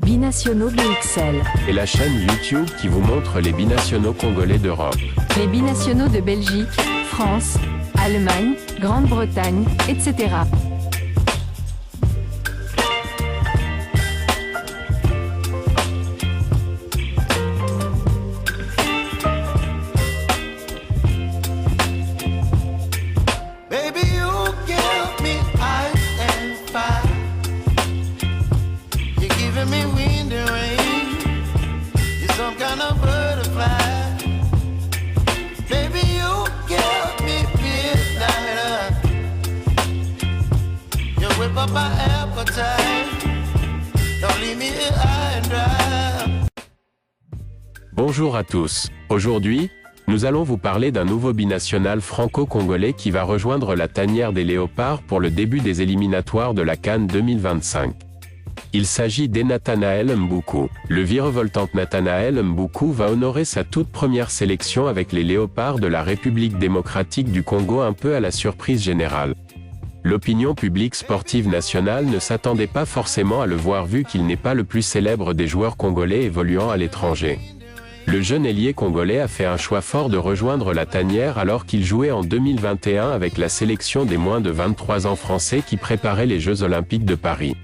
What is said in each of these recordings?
Binationaux BXL. Et la chaîne YouTube qui vous montre les binationaux congolais d'Europe. Les binationaux de Belgique, France, Allemagne, Grande-Bretagne, etc. Bonjour à tous. Aujourd'hui, nous allons vous parler d'un nouveau binational franco-congolais qui va rejoindre la tanière des Léopards pour le début des éliminatoires de la CAN 2025. Il s'agit d'Nathanaël Mboukou. Le virevoltant Nathanaël Mboukou va honorer sa toute première sélection avec les Léopards de la République démocratique du Congo, un peu à la surprise générale. L'opinion publique sportive nationale ne s'attendait pas forcément à le voir vu qu'il n'est pas le plus célèbre des joueurs congolais évoluant à l'étranger. Le jeune ailier congolais a fait un choix fort de rejoindre la tanière alors qu'il jouait en 2021 avec la sélection des moins de 23 ans français qui préparait les Jeux Olympiques de Paris.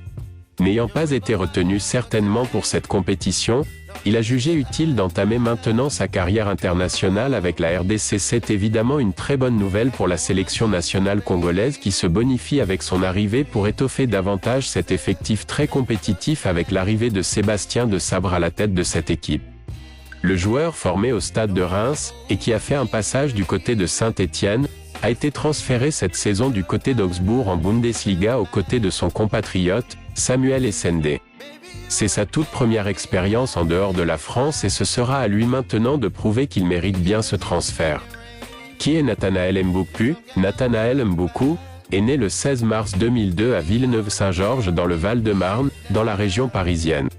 N'ayant pas été retenu certainement pour cette compétition, il a jugé utile d'entamer maintenant sa carrière internationale avec la RDC. C'est évidemment une très bonne nouvelle pour la sélection nationale congolaise qui se bonifie avec son arrivée pour étoffer davantage cet effectif très compétitif avec l'arrivée de Sébastien de Sabre à la tête de cette équipe. Le joueur formé au stade de Reims, et qui a fait un passage du côté de Saint-Étienne, a été transféré cette saison du côté d'Augsbourg en Bundesliga aux côtés de son compatriote, Samuel Essende. C'est sa toute première expérience en dehors de la France et ce sera à lui maintenant de prouver qu'il mérite bien ce transfert. Qui est Nathanaël Mboukou ? Nathanaël Mboukou est né le 16 mars 2002 à Villeneuve-Saint-Georges dans le Val-de-Marne, dans la région parisienne.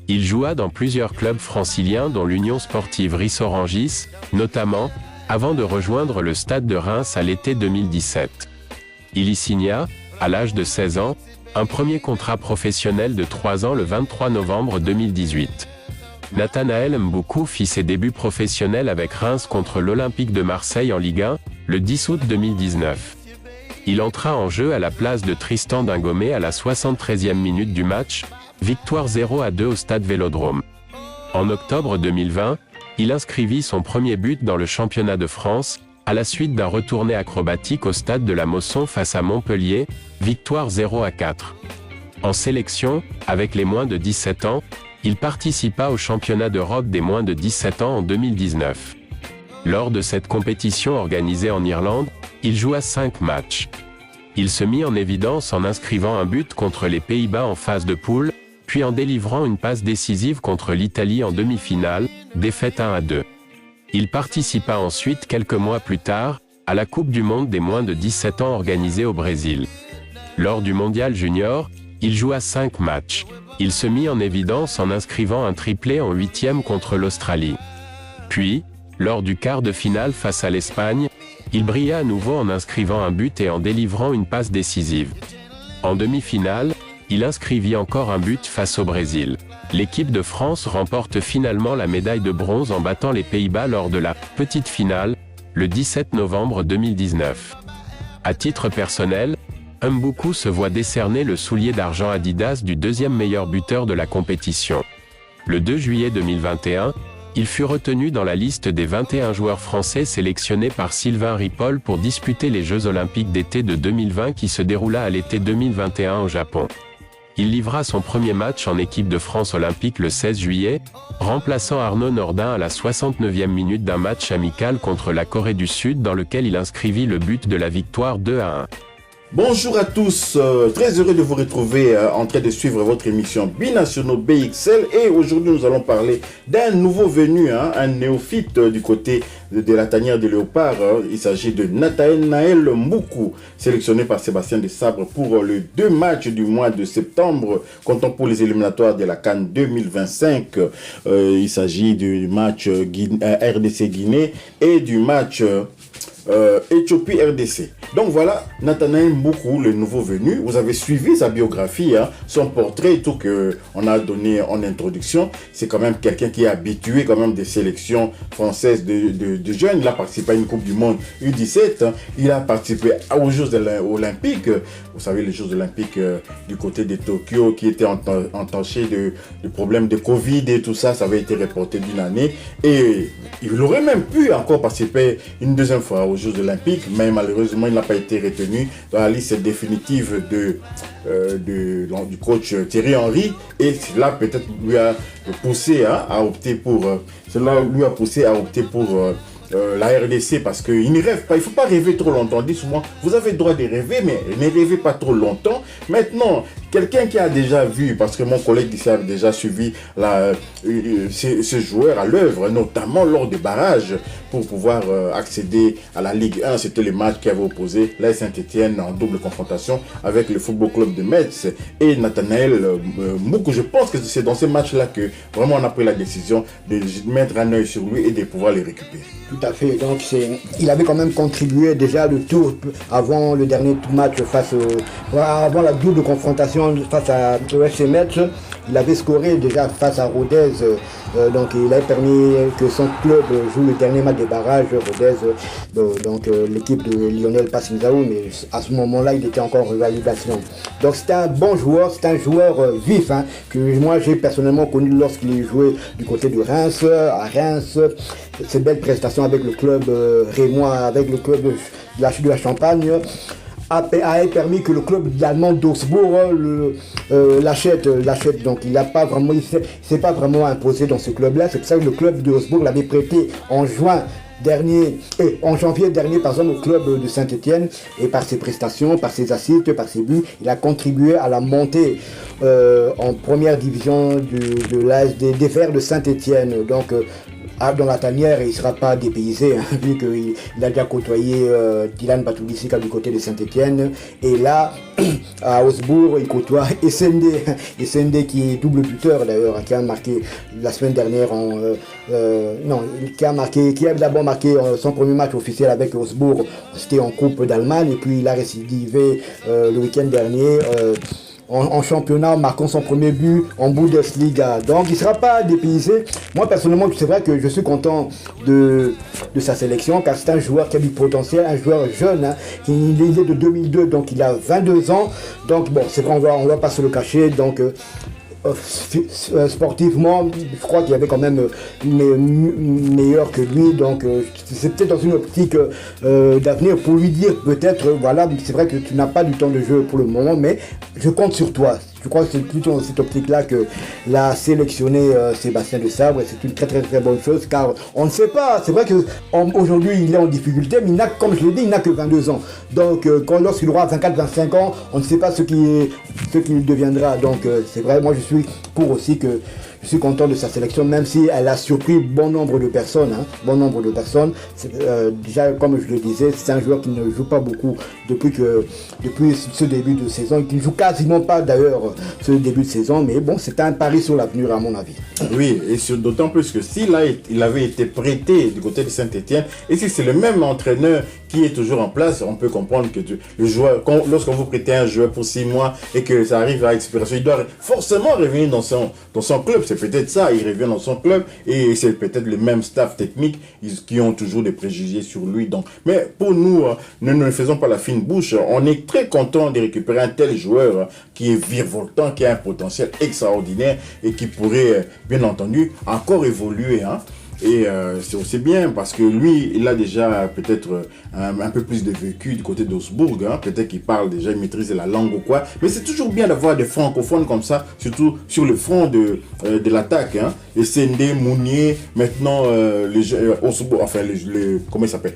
Il joua dans plusieurs clubs franciliens dont l'Union sportive Ris-Orangis, notamment, avant de rejoindre le stade de Reims à l'été 2017. Il y signa, à l'âge de 16 ans, un premier contrat professionnel de 3 ans le 23 novembre 2018. Nathanaël Mboukou fit ses débuts professionnels avec Reims contre l'Olympique de Marseille en Ligue 1, le 10 août 2019. Il entra en jeu à la place de Tristan Dingomé à la 73e minute du match, victoire 0-2 au stade Vélodrome. En octobre 2020, il inscrivit son premier but dans le championnat de France, à la suite d'un retourné acrobatique au stade de la Mosson face à Montpellier, victoire 0-4. En sélection, avec les moins de 17 ans, il participa au championnat d'Europe des moins de 17 ans en 2019. Lors de cette compétition organisée en Irlande, il joua 5 matchs. Il se mit en évidence en inscrivant un but contre les Pays-Bas en phase de poule, puis en délivrant une passe décisive contre l'Italie en demi-finale, défaite 1-2. Il participa ensuite quelques mois plus tard, à la Coupe du Monde des moins de 17 ans organisée au Brésil. Lors du Mondial Junior, il joua 5 matchs. Il se mit en évidence en inscrivant un triplé en 8e contre l'Australie. Puis, lors du quart de finale face à l'Espagne, il brilla à nouveau en inscrivant un but et en délivrant une passe décisive. En demi-finale, il inscrivit encore un but face au Brésil. L'équipe de France remporte finalement la médaille de bronze en battant les Pays-Bas lors de la « petite finale » le 17 novembre 2019. À titre personnel, Mboukou se voit décerner le soulier d'argent Adidas du deuxième meilleur buteur de la compétition. Le 2 juillet 2021, il fut retenu dans la liste des 21 joueurs français sélectionnés par Sylvain Ripoll pour disputer les Jeux Olympiques d'été de 2020 qui se déroula à l'été 2021 au Japon. Il livra son premier match en équipe de France olympique le 16 juillet, remplaçant Arnaud Nordin à la 69e minute d'un match amical contre la Corée du Sud dans lequel il inscrivit le but de la victoire 2-1. Bonjour à tous, très heureux de vous retrouver en train de suivre votre émission Binationaux BXL et aujourd'hui nous allons parler d'un nouveau venu, un néophyte du côté de la tanière des Léopards. Il s'agit de Nathanaël Mboukou, sélectionné par Sébastien de Sabre pour les 2 matchs du mois de septembre, comptant pour les éliminatoires de la CAN 2025. Il s'agit du match RDC Guinée et du match Éthiopie RDC. Donc voilà, Nathanaël Mboukou, le nouveau venu. Vous avez suivi sa biographie, hein, son portrait et tout que on a donné en introduction. C'est quand même quelqu'un qui est habitué quand même des sélections françaises de jeunes. Il a participé à une Coupe du Monde U17. Hein. Il a participé aux Jeux olympiques. Vous savez, les Jeux olympiques du côté de Tokyo qui étaient entachés de problèmes de Covid et tout ça. Ça avait été reporté d'une année. Et il aurait même pu encore participer une deuxième fois aux Jeux olympiques, mais malheureusement il n'a pas été retenu dans la liste définitive du coach Thierry Henry, et cela peut-être lui a poussé à opter pour la RDC, parce qu'il ne rêve pas, il ne faut pas rêver trop longtemps. On dit souvent, vous avez le droit de rêver, mais ne rêvez pas trop longtemps. Maintenant, quelqu'un qui a déjà vu, parce que mon collègue ici a déjà suivi ce joueur à l'œuvre, notamment lors des barrages, pour pouvoir accéder à la Ligue 1. C'était le match qui avait opposé l'AS Saint-Etienne en double confrontation avec le Football Club de Metz et Nathanaël Mboukou. Je pense que c'est dans ce match-là que vraiment on a pris la décision de mettre un œil sur lui et de pouvoir les récupérer. Tout à fait. Donc il avait quand même contribué déjà le tour avant le dernier match avant la double confrontation face à FC Metz. Il avait scoré déjà face à Rodez, donc il avait permis que son club joue le dernier match des barrages. Rodez, donc l'équipe de Lionel Passinzao, mais à ce moment-là il était encore en validation. Donc c'est un bon joueur, c'est un joueur vif, hein, que moi j'ai personnellement connu lorsqu'il jouait du côté de Reims, à Reims. Ses belles prestations avec le club rémois, avec le club de la Champagne, a permis que le club allemand d'Augsbourg l'achète. Donc il s'est pas vraiment imposé dans ce club-là. C'est pour ça que le club d'Augsbourg l'avait prêté en janvier dernier, par exemple, au club de Saint-Etienne, et par ses prestations, par ses assists, par ses buts, il a contribué à la montée en première division des Verts de Saint-Etienne. Donc dans la tanière, il ne sera pas dépaysé, hein, vu qu'il a déjà côtoyé Dylan Batoulissika du côté de Saint-Etienne. Et là, à Augsbourg, il côtoie Essende qui est double buteur d'ailleurs, qui a marqué la semaine dernière, qui a d'abord marqué son premier match officiel avec Augsbourg, c'était en Coupe d'Allemagne, et puis il a récidivé le week-end dernier. En championnat, en marquant son premier but en Bundesliga. Donc il ne sera pas dépaysé. Moi personnellement, c'est vrai que je suis content de sa sélection, car c'est un joueur qui a du potentiel, un joueur jeune, hein, il est de 2002, donc il a 22 ans. Donc bon, c'est vrai, on va pas se le cacher. Donc sportivement, je crois qu'il y avait quand même meilleur que lui, donc c'est peut-être dans une optique d'avenir pour lui dire peut-être, voilà, c'est vrai que tu n'as pas du temps de jeu pour le moment, mais je compte sur toi. Je crois que c'est plutôt dans cette optique-là que l'a sélectionné Sébastien de Sabre, et c'est une très très très bonne chose, car on ne sait pas, c'est vrai qu'aujourd'hui il est en difficulté, mais comme je l'ai dit, il n'a que 22 ans. Donc lorsqu'il aura 24-25 ans, on ne sait pas ce qu'il deviendra. Donc c'est vrai, moi je suis pour aussi que je suis content de sa sélection, même si elle a surpris bon nombre de personnes. Déjà, comme je le disais, c'est un joueur qui ne joue pas beaucoup depuis ce début de saison, qui ne joue quasiment pas d'ailleurs ce début de saison, mais bon, c'est un pari sur l'avenir à mon avis. Oui, et d'autant plus que il avait été prêté du côté de Saint-Etienne, et si c'est le même entraîneur qui est toujours en place, on peut comprendre que le joueur, lorsqu'on vous prêtez un joueur pour 6 mois et que ça arrive à expiration, il doit forcément revenir dans son club. C'est peut-être ça, il revient dans son club et c'est peut-être le même staff technique qui ont toujours des préjugés sur lui. Donc, mais pour nous, ne faisons pas la fine bouche. On est très content de récupérer un tel joueur qui est virevoltant, qui a un potentiel extraordinaire et qui pourrait, bien entendu, encore évoluer. Hein. Et c'est aussi bien parce que lui, il a déjà peut-être un peu plus de vécu du côté d'Augsbourg. Hein. Peut-être qu'il parle déjà, il maîtrise la langue ou quoi. Mais c'est toujours bien d'avoir des francophones comme ça, surtout sur le front de l'attaque. Hein. Et Sende, Mounier, maintenant Augsbourg, comment il s'appelle,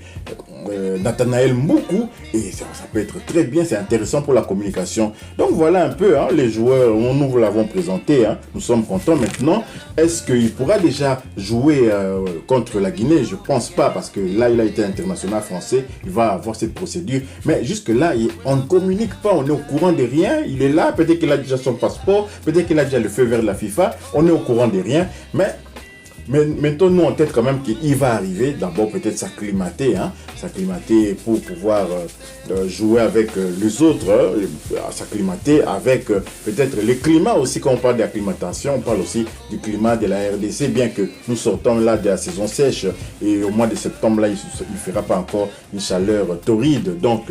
Nathanaël Mboukou. Et ça peut être très bien, c'est intéressant pour la communication. Donc voilà un peu les joueurs, nous vous l'avons présenté. Hein. Nous sommes contents maintenant. Est-ce qu'il pourra déjà jouer contre la Guinée? Je pense pas, parce que là il a été international français, il va avoir cette procédure, mais jusque là on ne communique pas, on est au courant de rien. Il est là, peut-être qu'il a déjà son passeport, peut-être qu'il a déjà le feu vert de la FIFA, on est au courant de rien, mais Mais maintenant, nous, en tête quand même qu'il va arriver, d'abord peut-être s'acclimater, s'acclimater pour pouvoir jouer avec les autres, s'acclimater avec peut-être le climat aussi. Quand on parle d'acclimatation, on parle aussi du climat de la RDC, bien que nous sortons là de la saison sèche et au mois de septembre, là, il ne fera pas encore une chaleur torride. Donc,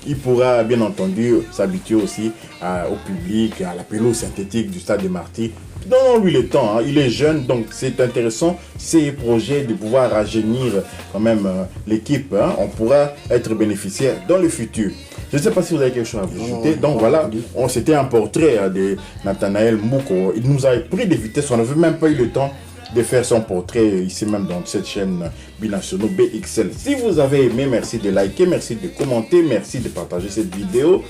il pourra bien entendu s'habituer aussi au public, à la pelouse synthétique du stade de Marty. Donnons-lui le temps, il est jeune, donc c'est intéressant ces projets de pouvoir rajeunir quand même l'équipe. On pourra être bénéficiaire dans le futur. Je ne sais pas si vous avez quelque chose à vous ajouter. Donc voilà, c'était un portrait de Nathanaël Mouko. Il nous a pris des vitesses, on n'avait même pas eu le temps de faire son portrait ici même dans cette chaîne Binationaux BXL. Si vous avez aimé, merci de liker, merci de commenter, merci de partager cette vidéo.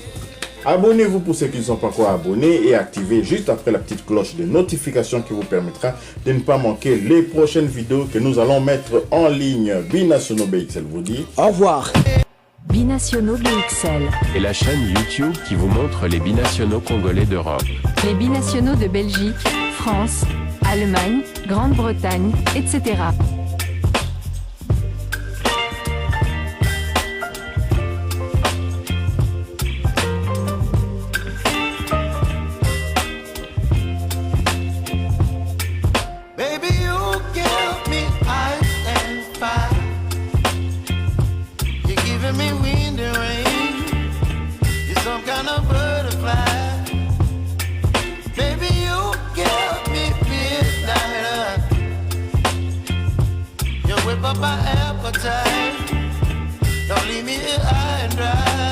Abonnez-vous pour ceux qui ne sont pas encore abonnés et activez juste après la petite cloche de notification qui vous permettra de ne pas manquer les prochaines vidéos que nous allons mettre en ligne. Binationaux BXL vous dit Au revoir. Binationaux BXL. Et la chaîne YouTube qui vous montre les binationaux congolais d'Europe. Les binationaux de Belgique, France, Allemagne, Grande-Bretagne, etc. My appetite, don't leave me here high and dry.